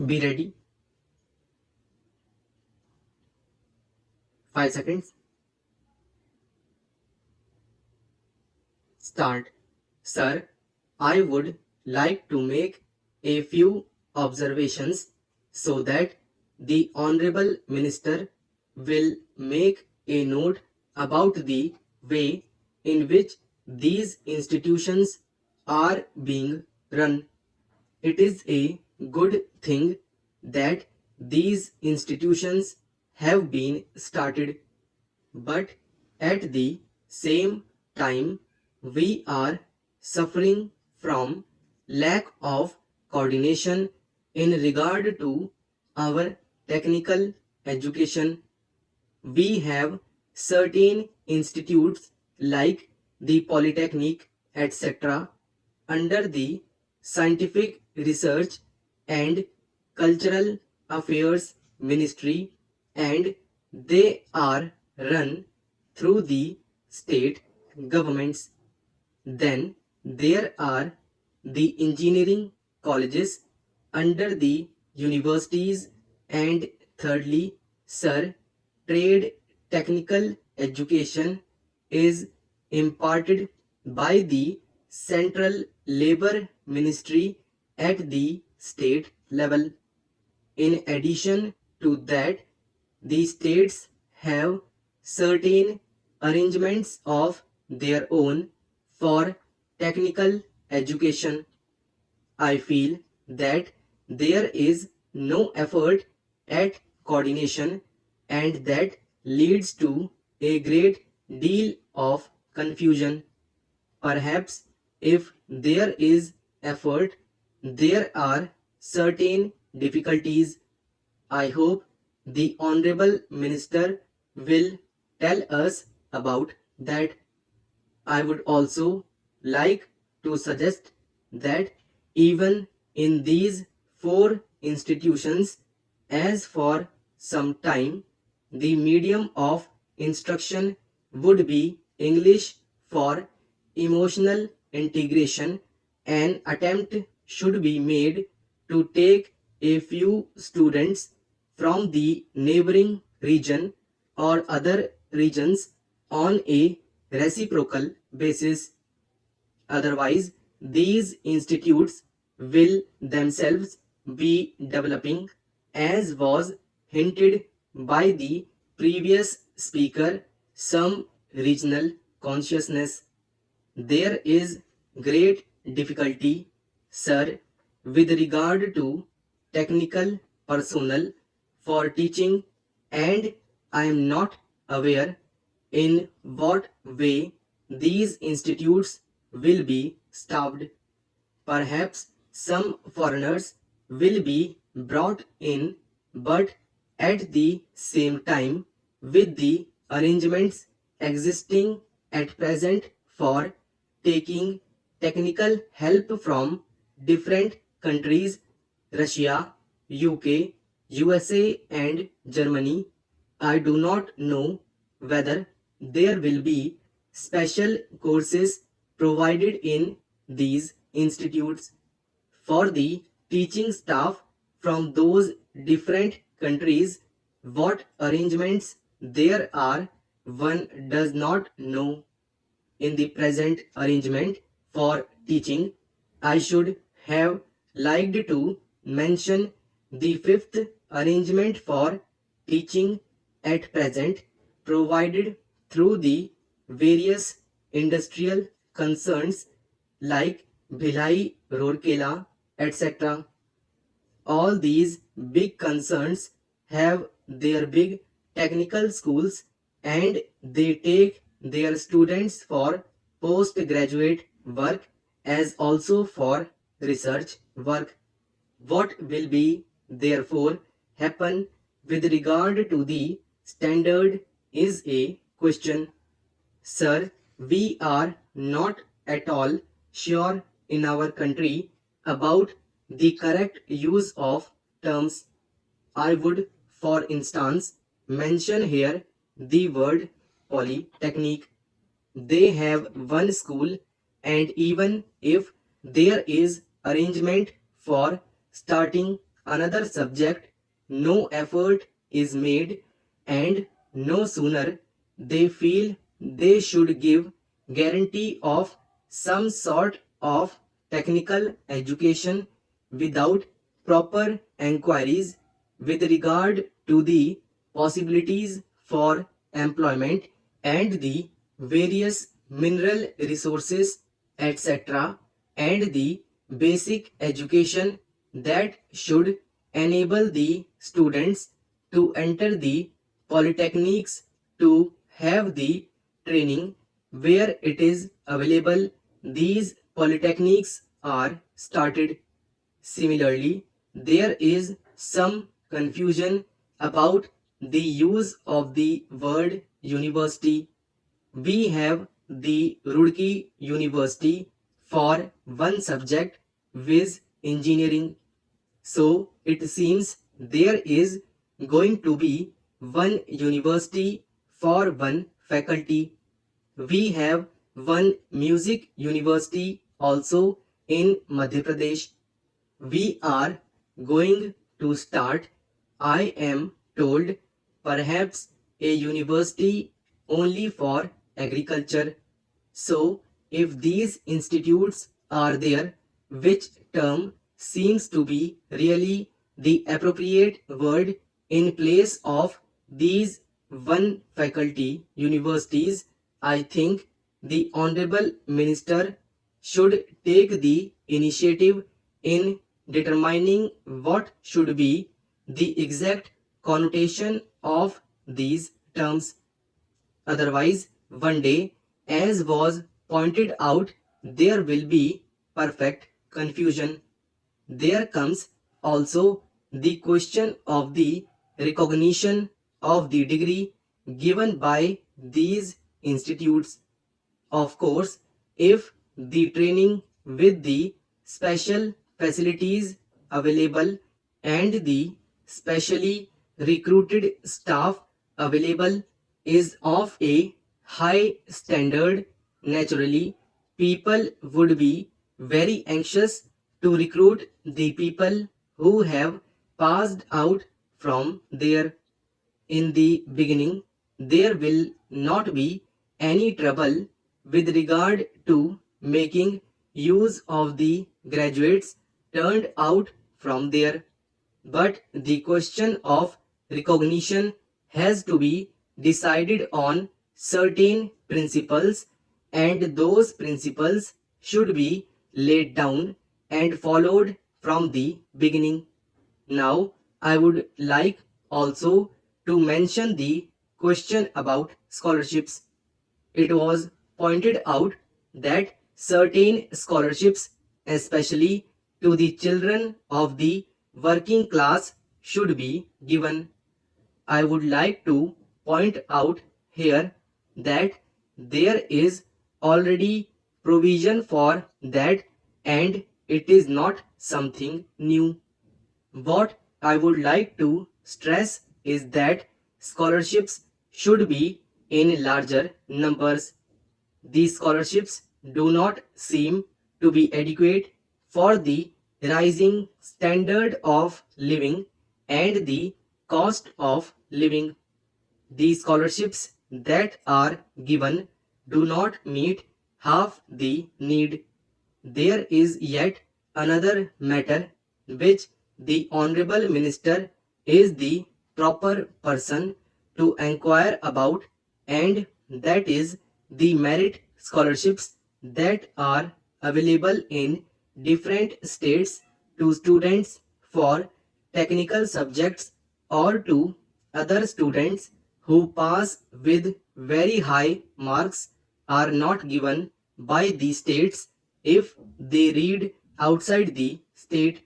Be ready. 5 seconds. Start. Sir, I would like to make a few observations so that the Honorable Minister will make a note about the way in which these institutions are being run. It is a good thing that these institutions have been started, but at the same time, we are suffering from lack of coordination in regard to our technical education. We have certain institutes like the Polytechnic, etc., under the Scientific Research and Cultural Affairs Ministry, and they are run through the state governments. Then there are the engineering colleges under the universities, and thirdly, sir, trade technical education is imparted by the Central Labor Ministry at the state level. In addition to that, the states have certain arrangements of their own for technical education. I feel that there is no effort at coordination, and that leads to a great deal of confusion. Perhaps if there is effort, there are certain difficulties. I hope the Honorable Minister will tell us about that. I would also like to suggest that even in these four institutions, as for some time, the medium of instruction would be English for emotional integration. An attempt should be made to take a few students from the neighboring region or other regions on a reciprocal basis. Otherwise, these institutes will themselves be developing, as was hinted by the previous speaker, some regional consciousness. There is great difficulty, sir, with regard to technical personnel for teaching, and I am not aware in what way these institutes will be staffed. Perhaps some foreigners will be brought in, but at the same time, with the arrangements existing at present for taking technical help from different countries, Russia, UK, USA, and Germany, I do not know whether there will be special courses provided in these institutes for the teaching staff from those different countries. What arrangements there are, one does not know. In the present arrangement for teaching, I should have liked to mention the fifth arrangement for teaching at present, provided through the various industrial concerns like Bhilai, Rourkela, etc. All these big concerns have their big technical schools, and they take their students for postgraduate work as also for research work. What will be therefore happen with regard to the standard is a question. Sir, we are not at all sure in our country about the correct use of terms. I would, for instance, mention here the word polytechnic. They have one school, and even if there is arrangement for starting another subject, no effort is made, and no sooner they feel they should give guarantee of some sort of technical education without proper enquiries with regard to the possibilities for employment and the various mineral resources, etc., and the basic education that should enable the students to enter the polytechnics to have the training where it is available. These polytechnics are started. Similarly, there is some confusion about the use of the word university. We have the Roorkee University for one subject, viz. Engineering. So it seems there is going to be one university for one faculty. We have one music university also in Madhya Pradesh. We are going to start, I am told, perhaps a university only for agriculture. So, if these institutes are there, which term seems to be really the appropriate word in place of these one faculty universities, I think the Honorable Minister should take the initiative in determining what should be the exact connotation of these terms. Otherwise, one day, as was pointed out, there will be perfect confusion. There comes also the question of the recognition of the degree given by these institutes. Of course, if the training with the special facilities available and the specially recruited staff available is of a high standard, naturally, people would be very anxious to recruit the people who have passed out from there. In the beginning, there will not be any trouble with regard to making use of the graduates turned out from there. But the question of recognition has to be decided on certain principles, and those principles should be laid down and followed from the beginning. Now, I would like also to mention the question about scholarships. It was pointed out that certain scholarships, especially to the children of the working class, should be given. I would like to point out here that there is already provision for that, and it is not something new. What I would like to stress is that scholarships should be in larger numbers. These scholarships do not seem to be adequate for the rising standard of living and the cost of living. The scholarships that are given do not meet half the need. There is yet another matter which the Honorable Minister is the proper person to inquire about, and that is the merit scholarships that are available in different states to students for technical subjects or to other students who pass with very high marks are not given by the states if they read outside the state.